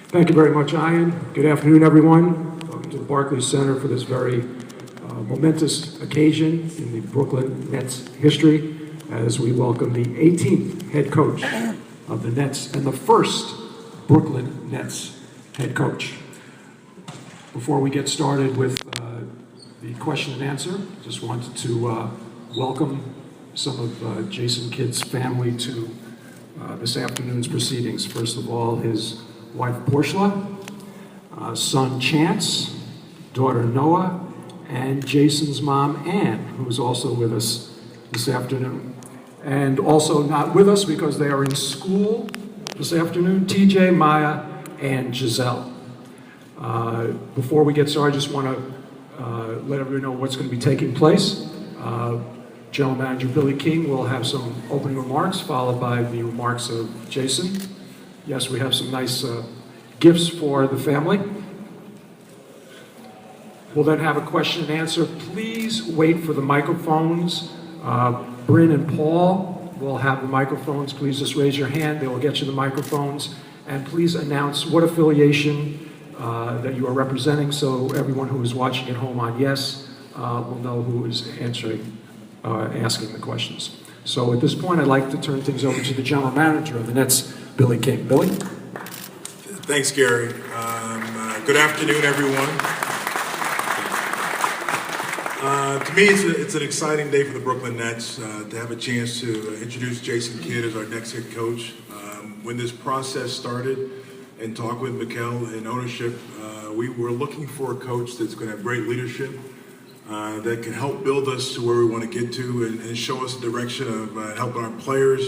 Thank you very much, Ian. Good afternoon, everyone. Welcome to the Barclays Center for this very momentous occasion in the Brooklyn Nets history as we welcome the 18th head coach of the Nets and the first Brooklyn Nets head coach. Before we get started with the question and answer, just wanted to welcome some of Jason Kidd's family to this afternoon's proceedings. First of all, his wife Portia, son Chance, daughter Noah, and Jason's mom Ann, who's also with us this afternoon. And also not with us because they are in school this afternoon, TJ, Maya, and Giselle. Before we get started, I just want to let everyone know what's going to be taking place. General Manager Billy King will have some opening remarks, followed by the remarks of Jason. Yes, we have some nice gifts for the family. We'll then have a question and answer. Please wait for the microphones. Bryn and Paul will have the microphones. Please just raise your hand. They will get you the microphones. And please announce what affiliation that you are representing so everyone who is watching at home on Yes will know who is asking the questions. So at this point, I'd like to turn things over to the General Manager of the Nets, Billy King. Billy? Thanks, Gary. Good afternoon, everyone. To me, it's an exciting day for the Brooklyn Nets to have a chance to introduce Jason Kidd as our next head coach. When this process started and talked with Mikel and ownership, we were looking for a coach that's going to have great leadership, that can help build us to where we want to get to and show us the direction of helping our players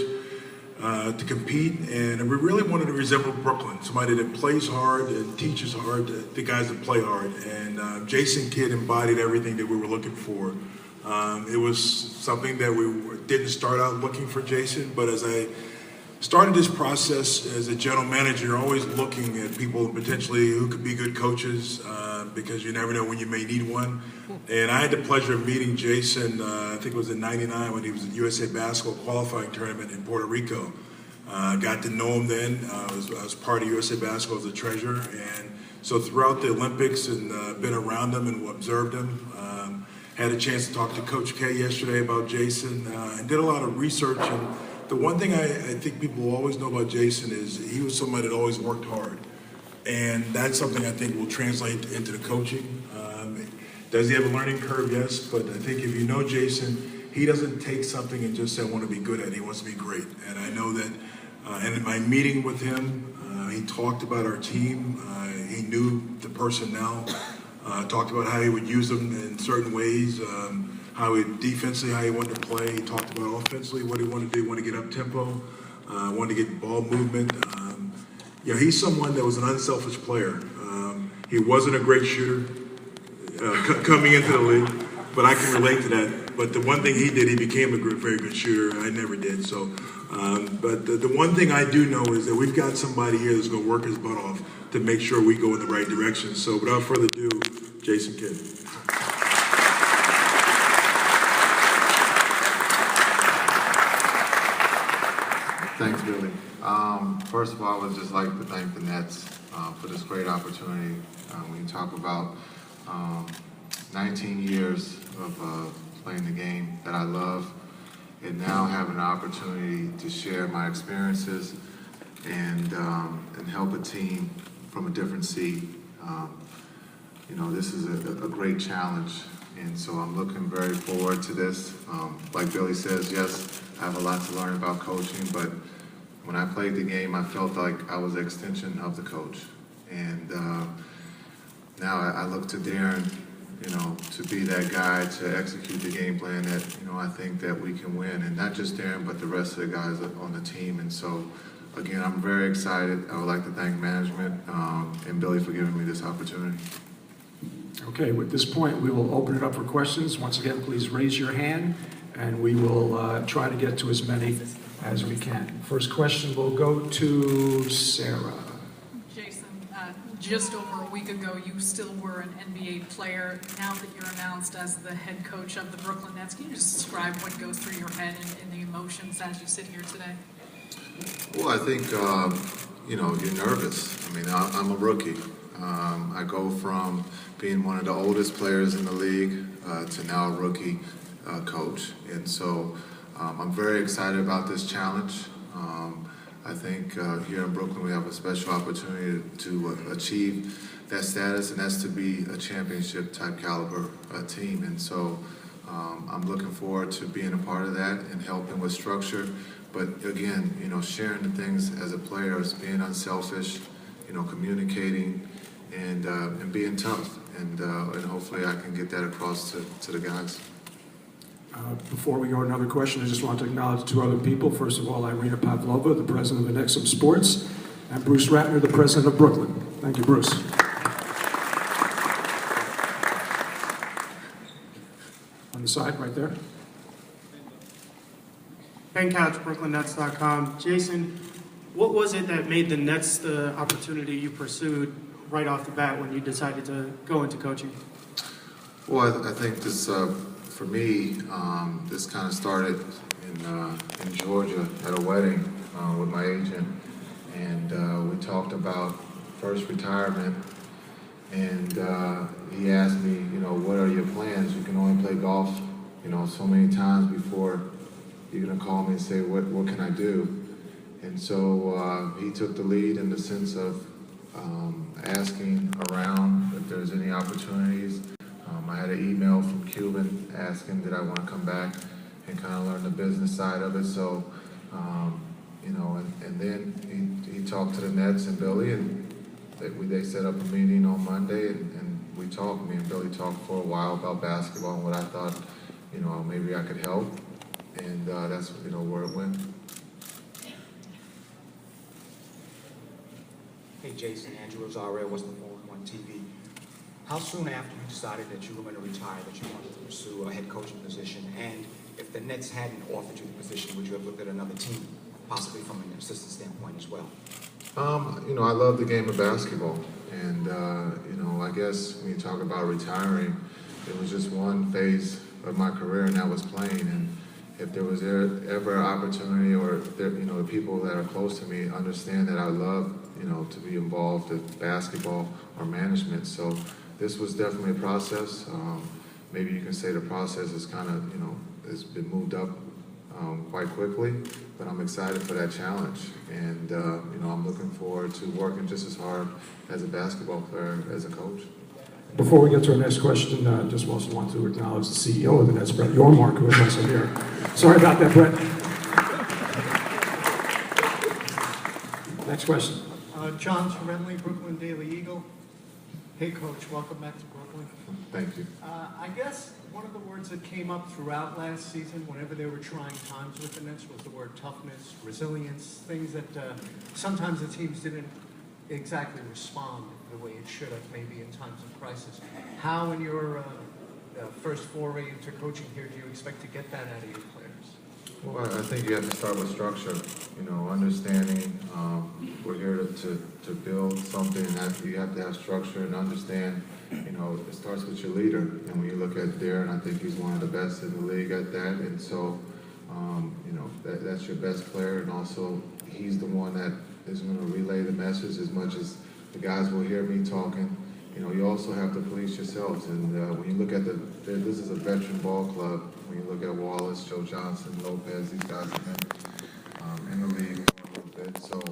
to compete. And we really wanted to resemble Brooklyn, somebody that plays hard and teaches hard, the guys that play hard. And Jason Kidd embodied everything that we were looking for. It was something that we didn't start out looking for Jason, but as I started this process as a general manager, you're always looking at people potentially who could be good coaches because you never know when you may need one. And I had the pleasure of meeting Jason, I think it was in '99 when he was at USA Basketball qualifying tournament in Puerto Rico. Got to know him then. I was part of USA Basketball as a treasurer. And so throughout the Olympics and been around him and observed him. Had a chance to talk to Coach K yesterday about Jason and did a lot of research. And the one thing I think people will always know about Jason is he was somebody that always worked hard. And that's something I think will translate into the coaching. Does he have a learning curve? Yes, but I think if you know Jason, he doesn't take something and just say, I want to be good at it. He wants to be great. And I know that, and in my meeting with him, he talked about our team. He knew the personnel, talked about how he would use them in certain ways, how he defensively, how he wanted to play. He talked about offensively, what he wanted to do, want to get up tempo, wanted to get ball movement. He's someone that was an unselfish player. He wasn't a great shooter coming into the league, but I can relate to that. But the one thing he did, he became a very good shooter. I never did. So, but the one thing I do know is that we've got somebody here that's going to work his butt off to make sure we go in the right direction. So without further ado, Jason Kidd. Thanks, Billy. First of all, I would just like to thank the Nets for this great opportunity. When you talk about 19 years of playing the game that I love, and now having an opportunity to share my experiences and help a team from a different seat. This is a great challenge, and so I'm looking very forward to this. Like Billy says, yes, I have a lot to learn about coaching, but when I played the game, I felt like I was an extension of the coach. And now I look to Deron, to be that guy to execute the game plan that, I think that we can win. And not just Deron, but the rest of the guys on the team. And so, again, I'm very excited. I would like to thank management and Billy for giving me this opportunity. Okay, at this point, we will open it up for questions. Once again, please raise your hand, and we will try to get to as many as we can. First question will go to Sarah. Jason, just over a week ago, you still were an NBA player. Now that you're announced as the head coach of the Brooklyn Nets, can you just describe what goes through your head and the emotions as you sit here today? Well, I think you're nervous. I mean, I'm a rookie. I go from being one of the oldest players in the league to now a rookie coach. And so I'm very excited about this challenge. I think here in Brooklyn we have a special opportunity to achieve that status, and that's to be a championship type caliber team. And so I'm looking forward to being a part of that and helping with structure. But again, sharing the things as a player, is being unselfish, communicating and being tough. And hopefully I can get that across to the guys. Before we go to another question, I just want to acknowledge two other people. First of all, Irina Pavlova, the president of Nexum Sports, and Bruce Ratner, the president of Brooklyn. Thank you, Bruce. On the side, right there. Ben Couch, BrooklynNets.com. Jason, what was it that made the Nets the opportunity you pursued right off the bat when you decided to go into coaching? Well, I think this, for me, this kind of started in Georgia at a wedding with my agent, and we talked about first retirement, and he asked me, what are your plans? You can only play golf, so many times before you're gonna call me and say, what can I do? And so he took the lead in the sense of asking around if there's any opportunities. I had an email from Cuban asking did I want to come back and kind of learn the business side of it. So, and then he talked to the Nets and Billy, and they set up a meeting on Monday, and me and Billy talked for a while about basketball and what I thought, maybe I could help, and that's, where it went. Hey Jason, Andrew Rosario, What's the 411 TV. How soon after you decided that you were going to retire, that you wanted to pursue a head coaching position, and if the Nets hadn't offered you the position, would you have looked at another team, possibly from an assistant standpoint as well? I love the game of basketball, and I guess when you talk about retiring, it was just one phase of my career, and that was playing. And if there was ever an opportunity, or the people that are close to me understand that I love, to be involved in basketball or management. So this was definitely a process. Maybe you can say the process is kind of, has been moved up quite quickly, but I'm excited for that challenge. And, I'm looking forward to working just as hard as a basketball player as a coach. Before we get to our next question, just also want to acknowledge the CEO of the Nets, Brett Yormark, who is also here. Sorry about that, Brett. Next question. John Torrenley, Brooklyn Daily Eagle. Hey, Coach, welcome back to Brooklyn. Thank you. I guess one of the words that came up throughout last season, whenever there were trying times with the Nets, was the word toughness, resilience, things that sometimes the teams didn't exactly respond the way it should have, maybe in times of crisis. How, in your first foray into coaching here, do you expect to get that out of your players? Well, I think you have to start with structure, understanding we're here to build something, that you have to have structure and understand, it starts with your leader. And when you look at Deron, I think he's one of the best in the league at that. And so, that's your best player. And also, he's the one that is going to relay the message as much as the guys will hear me talking. You also have to police yourselves. And when you look at this is a veteran ball club. When you look at Wallace, Joe Johnson, Lopez, these guys have been in the league for a little bit. So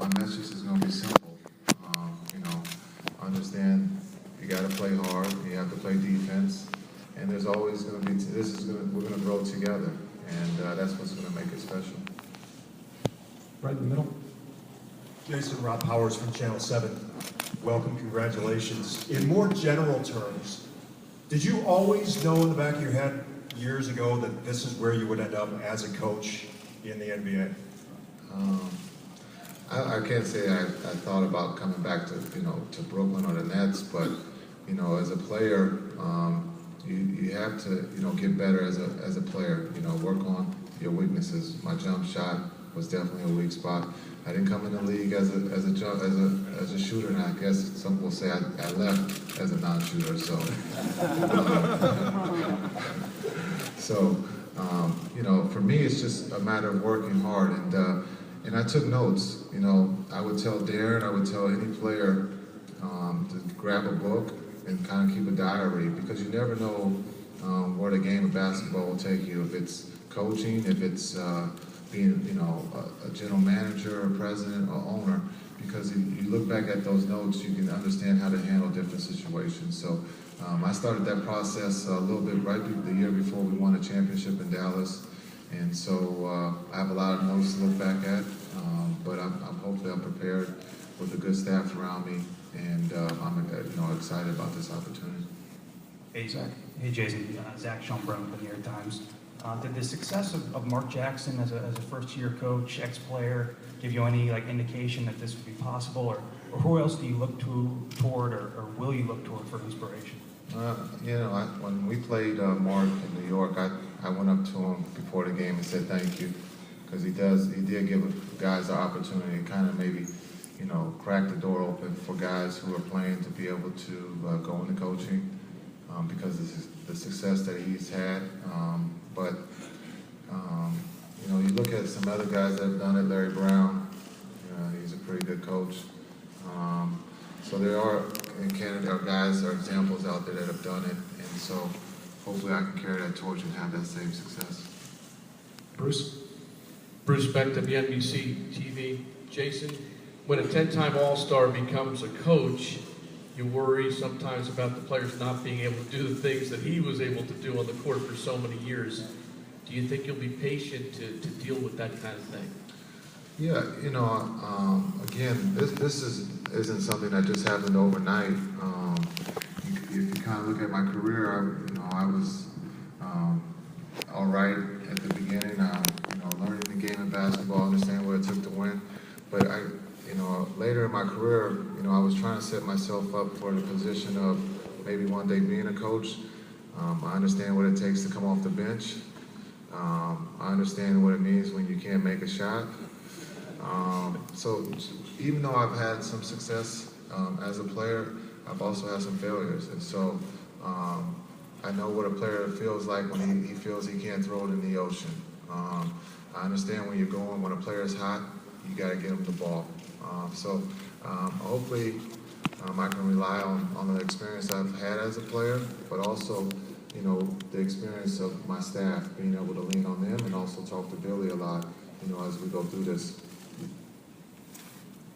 my message is going to be simple. Understand you got to play hard. You have to play defense. And there's always going to be, we're going to grow together. And that's what's going to make it special. Right in the middle. Jason, Rob Powers from Channel 7. Welcome, congratulations. In more general terms, did you always know in the back of your head years ago that this is where you would end up as a coach in the NBA? I can't say I thought about coming back to to Brooklyn or the Nets, but as a player, you have to get better as a player. Work on your weaknesses. My jump shot was definitely a weak spot. I didn't come in the league as a shooter, and I guess some will say I left as a non-shooter. So, for me, it's just a matter of working hard, and I took notes. You know, I would tell Deron, I would tell any player to grab a book and kind of keep a diary, because you never know where the game of basketball will take you. If it's coaching, if it's being, you know, a general manager, or president, or owner. Because if you look back at those notes, you can understand how to handle different situations. So I started that process a little bit right the year before we won a championship in Dallas. And so I have a lot of notes to look back at, but hopefully I'm prepared with a good staff around me, and I'm excited about this opportunity. Hey, Zach. Hey, Jason. Zach Schomburg with the New York Times. Did the success of Mark Jackson as a first-year coach, ex-player, give you any indication that this would be possible, or who else do you look toward, or will you look toward for inspiration? When we played Mark in New York, I went up to him before the game and said thank you, because he did give guys the opportunity, kind of maybe, crack the door open for guys who are playing to be able to go into coaching, because of the success that he's had. You look at some other guys that have done it. Larry Brown, he's a pretty good coach. So there are, in Canada, guys or examples out there that have done it, and so hopefully I can carry that torch and have that same success. Bruce? Bruce Beck, WNBC TV. Jason, when a 10-time All-Star becomes a coach, you worry sometimes about the players not being able to do the things that he was able to do on the court for so many years. Do you think you'll be patient to deal with that kind of thing? Yeah, again, this isn't something that just happened overnight. If you kind of look at my career, I was all right at the beginning. Learning the game of basketball, understanding what it took to win. But later in my career, I was trying to set myself up for the position of maybe one day being a coach. I understand what it takes to come off the bench. I understand what it means when you can't make a shot. So even though I've had some success as a player, I've also had some failures. And so I know what a player feels like when he feels he can't throw it in the ocean. I understand when you're going, when a player is hot, you got to get him the ball. Hopefully I can rely on the experience I've had as a player, but also the experience of my staff, being able to lean on them and also talk to Billy a lot, as we go through this.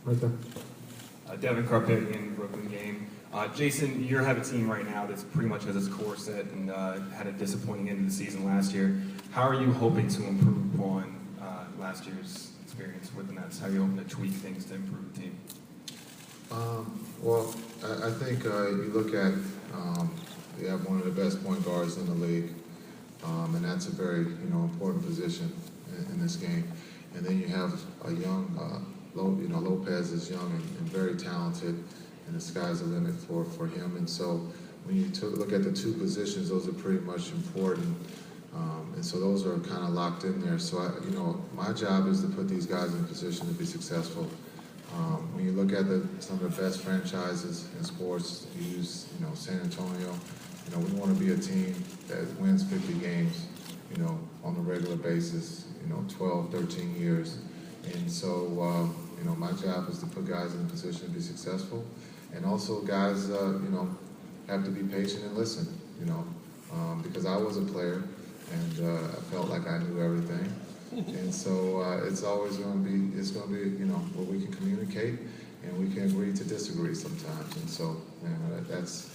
Right there. Devin Carpethian, Brooklyn Game. Jason, you have a team right now that's pretty much has its core set and had a disappointing end of the season last year. How are you hoping to improve upon last year's experience with the Nets? How are you hoping to tweak things to improve the team? I think you look at, you have one of the best point guards in the league, and that's a very important position in this game. And then you have a young, Lopez is young and very talented, and the sky's the limit for him. And so when you look at the two positions, those are pretty much important. And so those are kind of locked in there. So my job is to put these guys in position to be successful. When you look at some of the best franchises in sports, you use San Antonio. We want to be a team that wins 50 games, on a regular basis, 12, 13 years. And so, my job is to put guys in a position to be successful. And also guys, have to be patient and listen, because I was a player and I felt like I knew everything. And so it's always going to be, where we can communicate and we can agree to disagree sometimes. And so, that's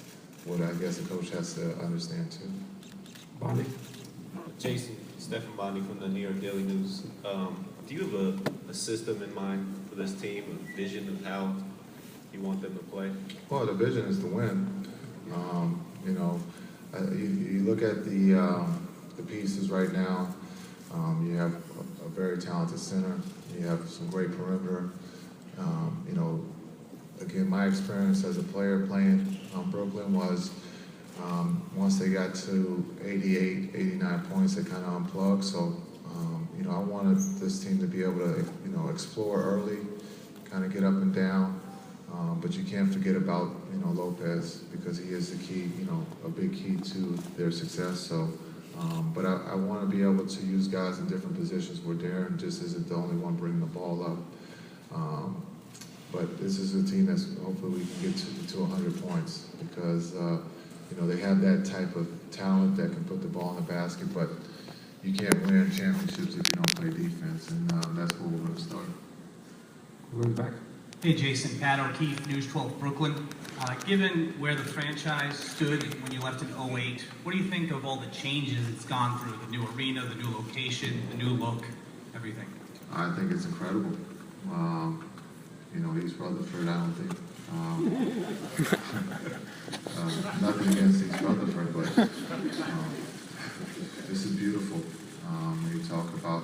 what I guess a coach has to understand too. Bonnie? Jason, Stephen Bonnie from the New York Daily News. Do you have a system in mind for this team, a vision of how you want them to play? Well, the vision is to win. You look at the pieces right now. You have a very talented center. You have some great perimeter. Again, my experience as a player playing Brooklyn was once they got to 88, 89 points, they kind of unplugged. So, I wanted this team to be able to, explore early, kind of get up and down. But you can't forget about, Lopez, because he is the key, a big key to their success. So But I want to be able to use guys in different positions where Deron just isn't the only one bringing the ball up. But this is a team that's hopefully we can get to 100 points because they have that type of talent that can put the ball in the basket, but you can't win championships if you don't play defense, and that's where we're going to start. We're in the back. Hey Jason, Pat O'Keefe, News 12 Brooklyn. Given where the franchise stood when you left in 08, what do you think of all the changes it's gone through? The new arena, the new location, the new look, everything? I think it's incredible. East Rutherford, I don't think. Nothing against East Rutherford, but this is beautiful. They talk about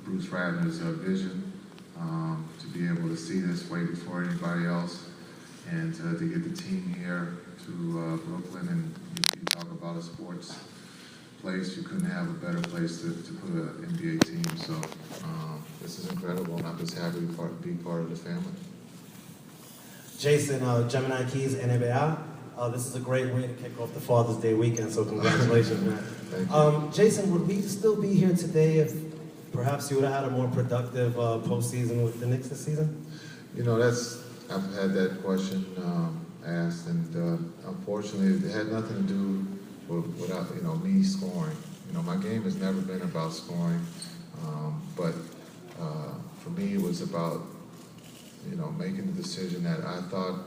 Bruce Radner's vision to be able to see this way before anybody else, and to get the team here to Brooklyn. And if you talk about a sports place, you couldn't have a better place to put an NBA team. So this is incredible, and I'm just happy to be part of the family. Jason, Gemini Keys, NBA. This is a great way to kick off the Father's Day weekend, so congratulations, man. Thank you. Jason, would we still be here today if perhaps you would have had a more productive postseason with the Knicks this season? I've had that question asked, and unfortunately, it had nothing to do without me scoring. My game has never been about scoring, but for me, it was about making the decision that I thought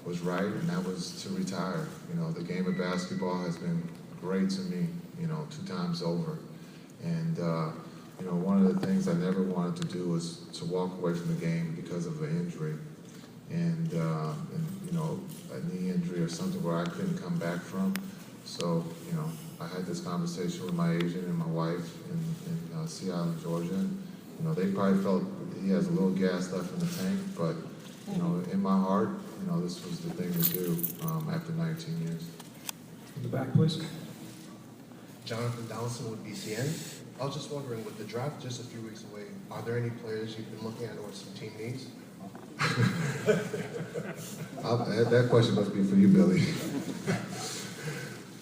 was right, and that was to retire. The game of basketball has been great to me, 2 times over. And, one of the things I never wanted to do was to walk away from the game because of an injury. And a knee injury or something where I couldn't come back from. So, I had this conversation with my agent and my wife in Sea Island, Georgia. And, they probably felt he has a little gas left in the tank, but, in my heart, this was the thing to do after 19 years. In the back, please. Jonathan Donaldson with BCN. I was just wondering, with the draft just a few weeks away, are there any players you've been looking at or some team needs? That question must be for you, Billy.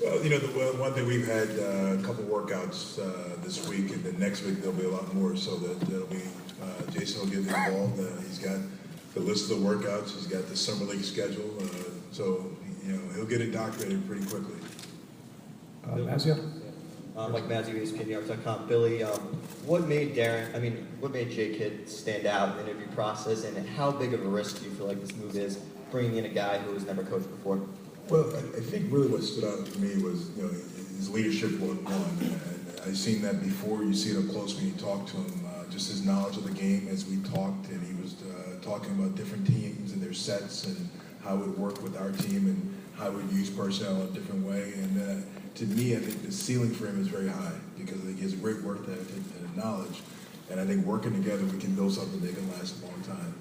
Well, the one thing we've had a couple workouts this week, and then next week there'll be a lot more. So that'll be Jason will get involved. He's got the list of the workouts. He's got the summer league schedule. So he'll get it documented pretty quickly. Mazia? Mike Mazzi, ESPNNewYork.com. Billy, what made Jay Kidd stand out in the interview process, and how big of a risk do you feel like this move is, bringing in a guy who has never coached before? Well, I think really what stood out to me was his leadership one-on-one. And I've seen that before. You see it up close when you talk to him. Just his knowledge of the game as we talked, and he was talking about different teams and their sets and how it would work with our team and how we'd use personnel in a different way. And to me, I think the ceiling for him is very high because I think he has a great work ethic and knowledge. And I think working together, we can build something that can last a long time.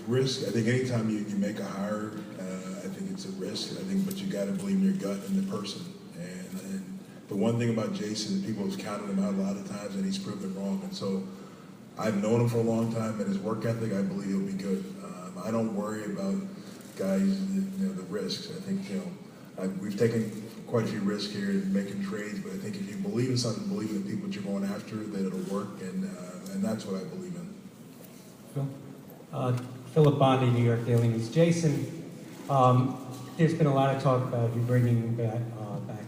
Risk, I think anytime you make a hire, I think it's a risk. But you got to believe in your gut and the person. And the one thing about Jason is people have counted him out a lot of times, and he's proven wrong. And so I've known him for a long time, and his work ethic, I believe he'll be good. I don't worry about guys, the risks. I think, we've taken quite a few risks here in making trades, but I think if you believe in something, believe in the people that you're going after, that it'll work, and that's what I believe in. Phil? Philip Bondi, New York Daily News. Jason, there's been a lot of talk about you bringing back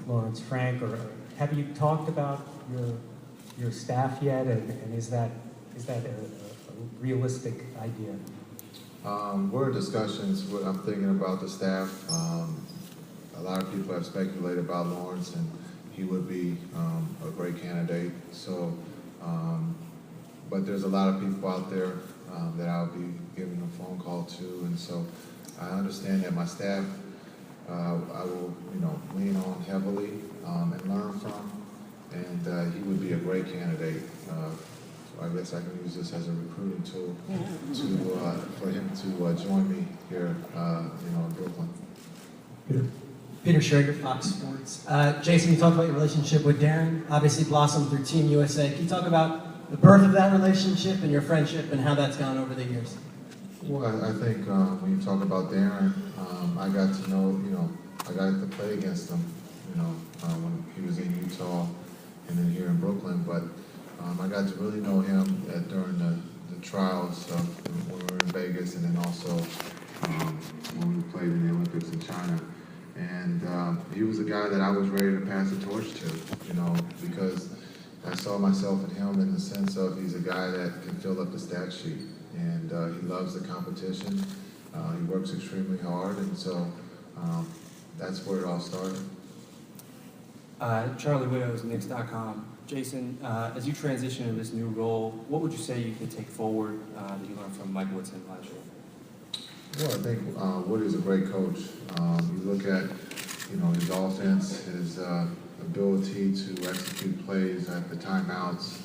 Lawrence Frank, or have you talked about your staff yet, and is that a realistic idea? We're in discussions. I'm thinking about the staff. A lot of people have speculated about Lawrence, and he would be a great candidate. So, but there's a lot of people out there that I'll be giving a phone call to, and so I understand that my staff I will, lean on heavily and learn from, and he would be a great candidate. I guess I can use this as a recruiting tool for him to join me here, in Brooklyn. Peter Schrager, Fox Sports. Jason, you talked about your relationship with Deron, obviously blossomed through Team USA. Can you talk about the birth of that relationship and your friendship and how that's gone over the years? Well, I think when you talk about Deron, I got to know, I got to play against him when he was in Utah and then here in Brooklyn. But I got to really know him during the trials when we were in Vegas, and then also when we played in the Olympics in China. And he was a guy that I was ready to pass the torch to, because I saw myself in him in the sense of he's a guy that can fill up the stat sheet, and he loves the competition. He works extremely hard, and so that's where it all started. Charlie Widows, Knicks.com. Jason, as you transition into this new role, what would you say you can take forward that you learned from Mike Woodson last year? Well, I think Woody is a great coach. You look at, his offense, his ability to execute plays at the timeouts.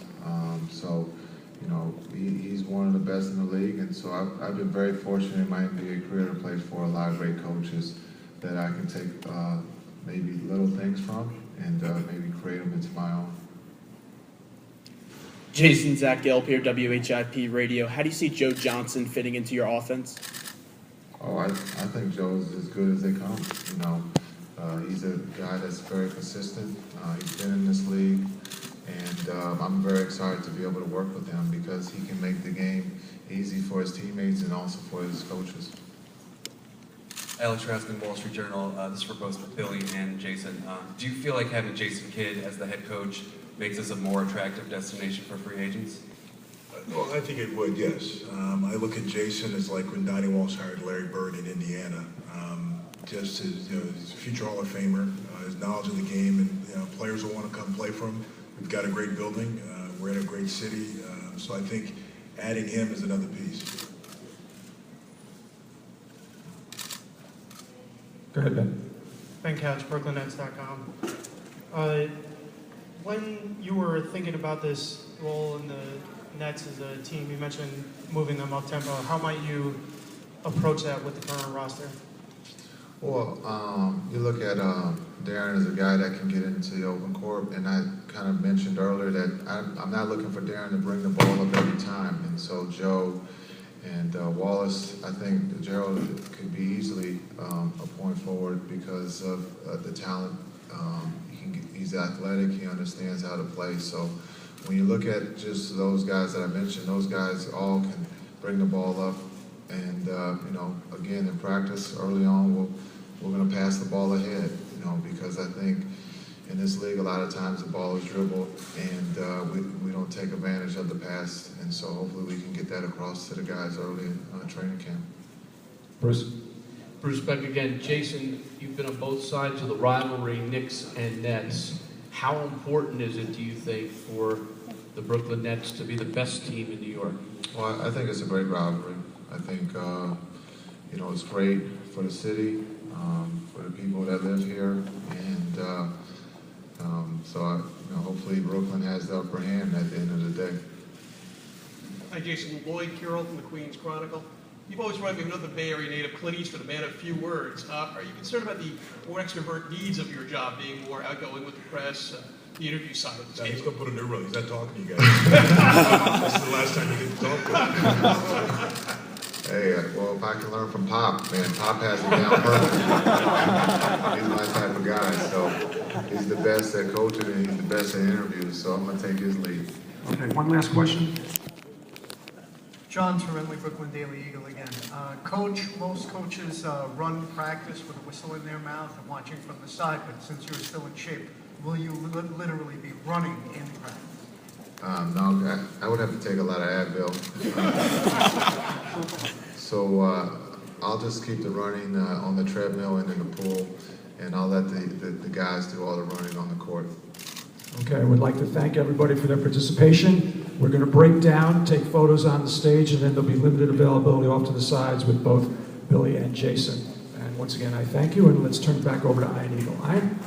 He's one of the best in the league, and so I've been very fortunate in my NBA career to play for a lot of great coaches that I can take maybe little things from and maybe create them into my own. Jason, Zach Gelb here, WHIP Radio. How do you see Joe Johnson fitting into your offense? Oh, I think Joe's as good as they come. He's a guy that's very consistent. He's been in this league, and I'm very excited to be able to work with him because he can make the game easy for his teammates and also for his coaches. Alex Raskin, Wall Street Journal. This is for both Billy and Jason. Do you feel like having Jason Kidd as the head coach makes this a more attractive destination for free agents? Well, I think it would, yes. I look at Jason as like when Donnie Walsh hired Larry Bird in Indiana. Just his, he's a future Hall of Famer, his knowledge of the game, and players will want to come play for him. We've got a great building. We're in a great city. So I think adding him is another piece. Go ahead, Ben. Ben Couch, BrooklynNets.com. When you were thinking about this role in the Nets as a team, you mentioned moving them up tempo. How might you approach that with the current roster? Well, you look at Deron as a guy that can get into the open court, and I kind of mentioned earlier that I'm not looking for Deron to bring the ball up every time, and so Joe and Wallace, I think Gerald could be easily a point forward because of the talent. He's athletic, he understands how to play, so when you look at just those guys that I mentioned, those guys all can bring the ball up, and again in practice early on, we're going to pass the ball ahead, because I think in this league a lot of times the ball is dribbled and we don't take advantage of the pass, and so hopefully we can get that across to the guys early in training camp. Bruce. Bruce Beck again. Jason, you've been on both sides of the rivalry, Knicks and Nets. How important is it, do you think, for the Brooklyn Nets to be the best team in New York? Well, I think it's a great rivalry. I think, it's great for the city, for the people that live here, and hopefully Brooklyn has the upper hand at the end of the day. Hi, Jason. Lloyd Carroll from the Queens Chronicle. You've always reminded me of another Bay Area native, Clint Eastwood, a man of few words. Are you concerned about the more extrovert needs of your job, being more outgoing with the press, the interview side of the game? He's going to put a new rule. He's not talking to you guys. This is the last time you get to talk to him. Hey, well, if I can learn from Pop, man, Pop has it down perfect. He's my type of guy, so he's the best at coaching and he's the best at interviews, so I'm going to take his lead. Okay, one last question. John Torelli, Brooklyn Daily Eagle again. Coach, most coaches run practice with a whistle in their mouth and watching from the side, but since you're still in shape, will you literally be running in practice? No, I would have to take a lot of Advil. So I'll just keep the running on the treadmill and in the pool, and I'll let the guys do all the running on the court. Okay, I would like to thank everybody for their participation. We're going to break down, take photos on the stage, and then there'll be limited availability off to the sides with both Billy and Jason. And once again, I thank you, and let's turn it back over to Ian Eagle. Ian?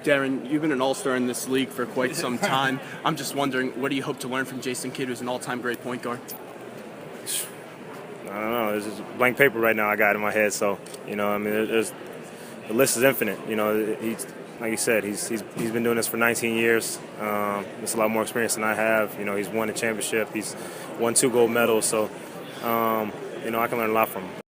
Deron, you've been an all-star in this league for quite some time. I'm just wondering, what do you hope to learn from Jason Kidd, who's an all-time great point guard? I don't know. It's just blank paper right now I got in my head. So, the list is infinite. He's, like you said, he's been doing this for 19 years. It's a lot more experience than I have. He's won a championship. He's won 2 gold medals. So, I can learn a lot from him.